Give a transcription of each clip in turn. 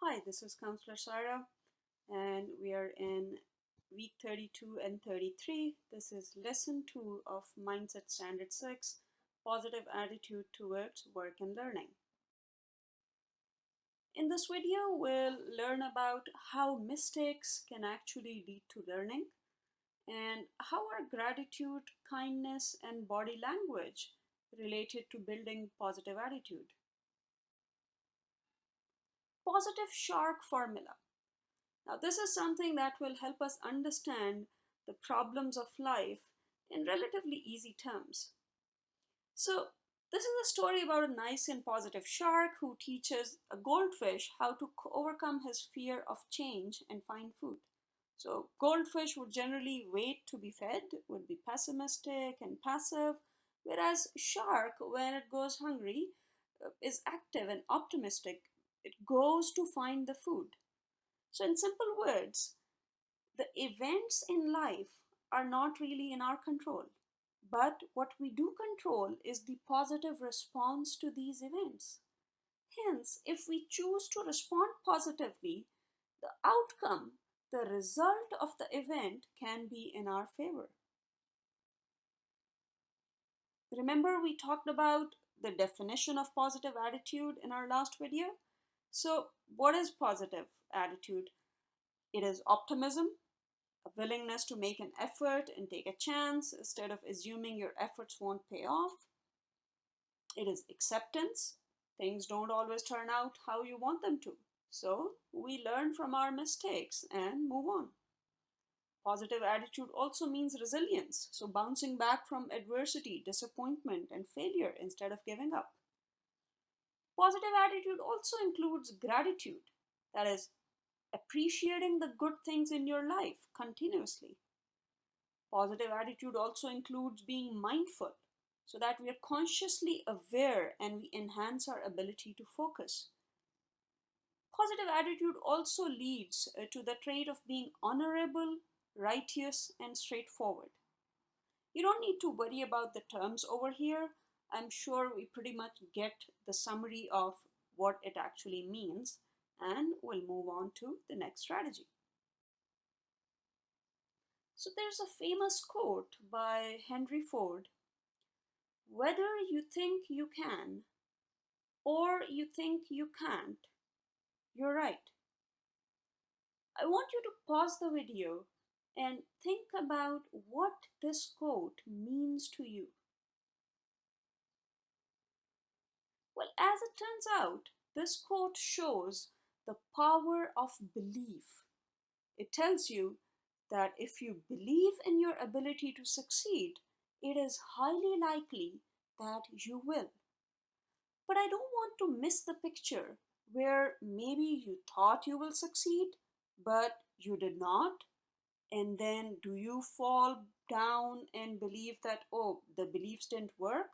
Hi, this is Counselor Sarah, and we are in week 32 and 33. This is lesson 2 of Mindset Standard 6 Positive Attitude Towards Work and Learning. In this video, we'll learn about how mistakes can actually lead to learning and how are gratitude, kindness, and body language related to building positive attitude. Positive shark formula. Now, this is something that will help us understand the problems of life in relatively easy terms. So, this is a story about a nice and positive shark who teaches a goldfish how to overcome his fear of change and find food. So, goldfish would generally wait to be fed, would be pessimistic and passive, whereas shark, when it goes hungry, is active and optimistic. It goes to find the food. So, in simple words, the events in life are not really in our control. But what we do control is the positive response to these events. Hence, if we choose to respond positively, the outcome, the result of the event can be in our favor. Remember, we talked about the definition of positive attitude in our last video? So, what is positive attitude? It is optimism, a willingness to make an effort and take a chance instead of assuming your efforts won't pay off. It is acceptance. Things don't always turn out how you want them to. So we learn from our mistakes and move on. Positive attitude also means resilience. So bouncing back from adversity, disappointment, and failure instead of giving up. Positive attitude also includes gratitude. That is, appreciating the good things in your life continuously. Positive attitude also includes being mindful so that we are consciously aware and we enhance our ability to focus. Positive attitude also leads to the trait of being honorable, righteous, and straightforward. You don't need to worry about the terms over here. I'm sure we pretty much get the summary of what it actually means, and we'll move on to the next strategy. So there's a famous quote by Henry Ford: whether you think you can or you think you can't, you're right. I want you to pause the video and think about what this quote means to you. Well, as it turns out, this quote shows the power of belief. It tells you that if you believe in your ability to succeed, it is highly likely that you will. But I don't want to miss the picture where maybe you thought you will succeed, but you did not. And then do you fall down and believe that, oh, the beliefs didn't work?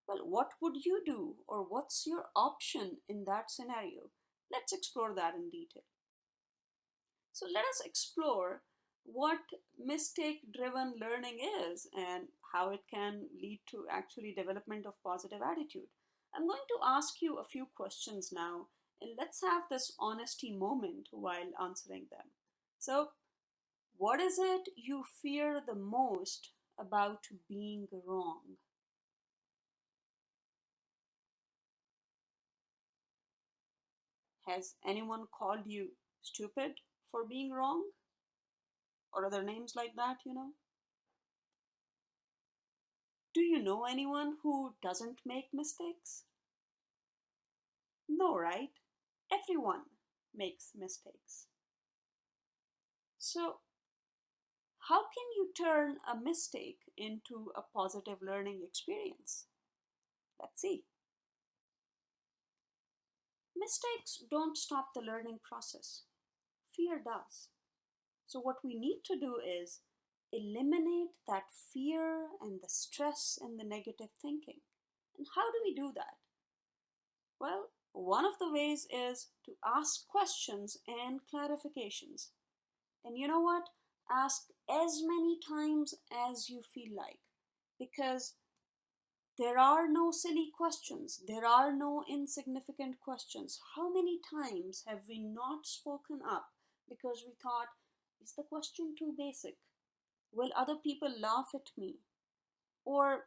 Well, what would you do, or what's your option in that scenario? Let's explore that in detail. So let us explore what mistake driven learning is and how it can lead to actually development of positive attitude. I'm going to ask you a few questions now, and let's have this honesty moment while answering them. So, what is it you fear the most about being wrong? Has anyone called you stupid for being wrong? Or other names like that? Do you know anyone who doesn't make mistakes? No, right? Everyone makes mistakes. So, how can you turn a mistake into a positive learning experience? Let's see. Mistakes don't stop the learning process. Fear does. So, what we need to do is eliminate that fear and the stress and the negative thinking. And how do we do that? Well, one of the ways is to ask questions and clarifications. And you know what? Ask as many times as you feel like. Because There are no silly questions. There are no insignificant questions. How many times have we not spoken up because we thought, is the question too basic? Will other people laugh at me? Or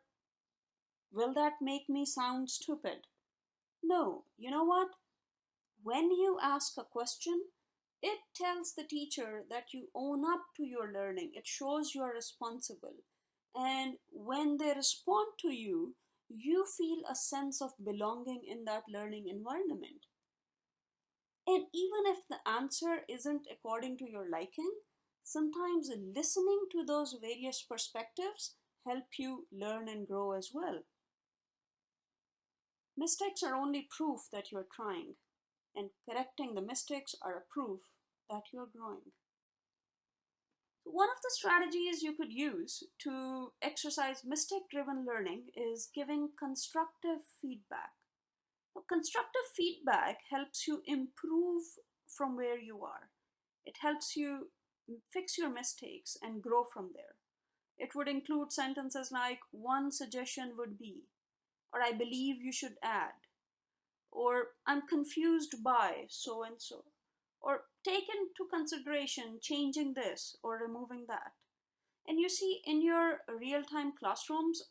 will that make me sound stupid? No, you know what? When you ask a question, it tells the teacher that you own up to your learning. It shows you're responsible. And when they respond to you, you feel a sense of belonging in that learning environment. And even if the answer isn't according to your liking, sometimes listening to those various perspectives help you learn and grow as well. Mistakes are only proof that you're trying, and correcting the mistakes are a proof that you're growing. One of the strategies you could use to exercise mistake driven learning is giving constructive feedback. Now, constructive feedback helps you improve from where you are. It helps you fix your mistakes and grow from there. It would include sentences like, one suggestion would be, or I believe you should add, or I'm confused by so and so, or take into consideration changing this or removing that. And you see, in your real time classrooms,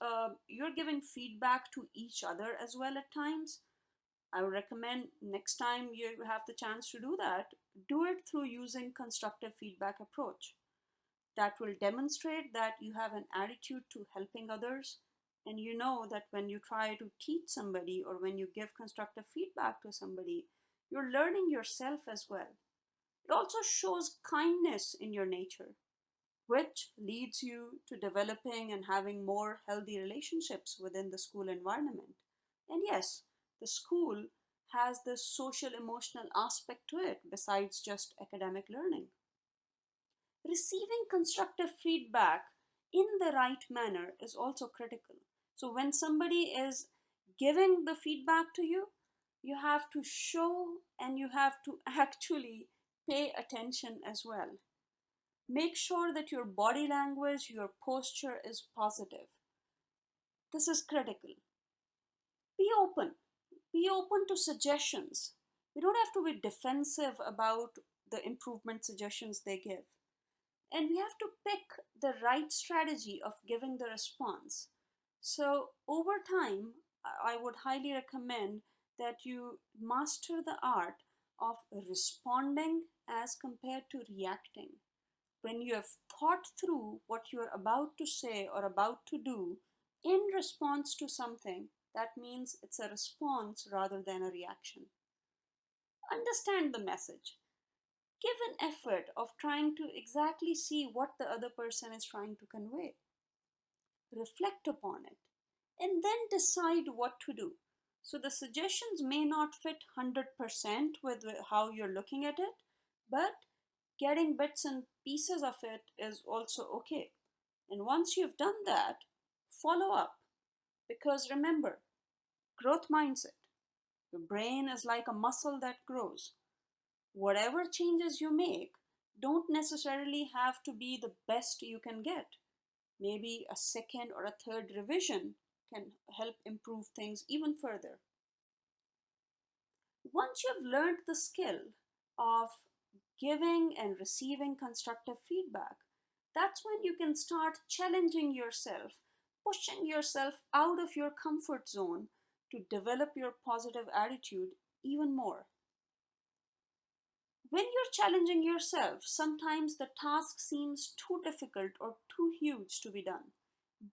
you're giving feedback to each other as well at times. I would recommend next time you have the chance to do that, do it through using constructive feedback approach. That will demonstrate that you have an attitude to helping others, and you know that when you try to teach somebody or when you give constructive feedback to somebody, you're learning yourself as well. It also shows kindness in your nature, which leads you to developing and having more healthy relationships within the school environment. And yes, the school has this social emotional aspect to it besides just academic learning. Receiving constructive feedback in the right manner is also critical. So when somebody is giving the feedback to you, you have to show and you have to actually pay attention as well. Make sure that your body language, your posture is positive. This is critical. Be open. Be open to suggestions. We don't have to be defensive about the improvement suggestions they give. And we have to pick the right strategy of giving the response. So, over time, I would highly recommend that you master the art of responding as compared to reacting. When you have thought through what you're about to say or about to do in response to something, that means it's a response rather than a reaction. Understand the message. Give an effort of trying to exactly see what the other person is trying to convey. Reflect upon it and then decide what to do. So the suggestions may not fit 100% with how you're looking at it, but getting bits and pieces of it is also okay. And once you've done that, follow up. Because remember, growth mindset. Your brain is like a muscle that grows. Whatever changes you make don't necessarily have to be the best you can get. Maybe a second or a third revision can help improve things even further. Once you've learned the skill of giving and receiving constructive feedback, that's when you can start challenging yourself, pushing yourself out of your comfort zone to develop your positive attitude even more. When you're challenging yourself, sometimes the task seems too difficult or too huge to be done.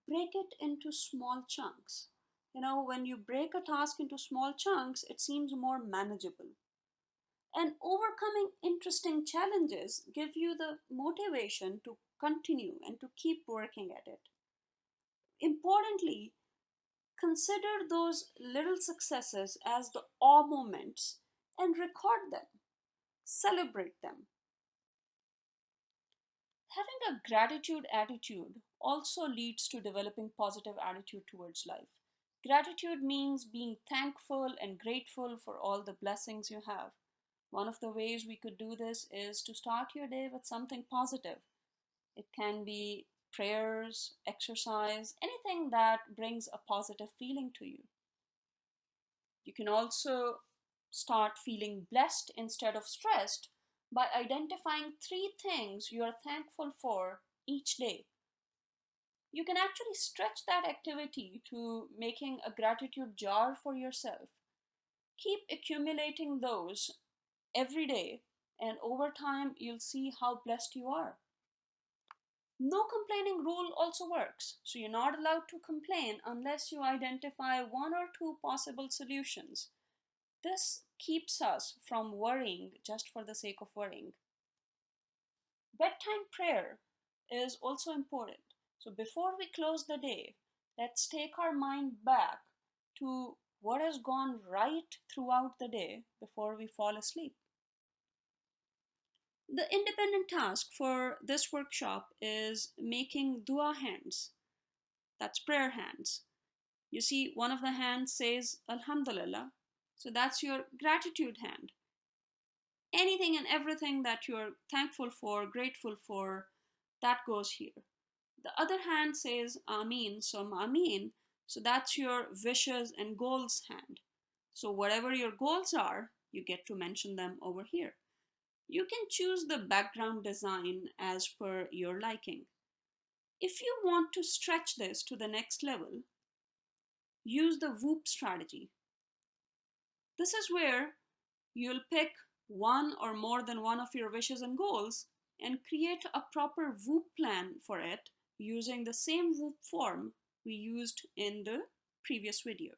Break it into small chunks. When you break a task into small chunks, it seems more manageable. And overcoming interesting challenges give you the motivation to continue and to keep working at it. Importantly, consider those little successes as the awe moments and record them, celebrate them. Having a gratitude attitude also leads to developing positive attitude towards life. Gratitude means being thankful and grateful for all the blessings you have. One of the ways we could do this is to start your day with something positive. It can be prayers, exercise, anything that brings a positive feeling to you. You can also start feeling blessed instead of stressed by identifying 3 things you are thankful for each day. You can actually stretch that activity to making a gratitude jar for yourself. Keep accumulating those every day, and over time, you'll see how blessed you are. No complaining rule also works, so you're not allowed to complain unless you identify 1 or 2 possible solutions. This keeps us from worrying just for the sake of worrying. Bedtime prayer is also important. So before we close the day, let's take our mind back to what has gone right throughout the day before we fall asleep. The independent task for this workshop is making dua hands. That's prayer hands. You see, one of the hands says Alhamdulillah. So that's your gratitude hand. Anything and everything that you're thankful for, grateful for, that goes here. The other hand says Ameen, so Ameen. So that's your wishes and goals hand. So whatever your goals are, you get to mention them over here. You can choose the background design as per your liking. If you want to stretch this to the next level, use the WOOP strategy. This is where you'll pick one or more than one of your wishes and goals and create a proper WOOP plan for it using the same WOOP form we used in the previous video.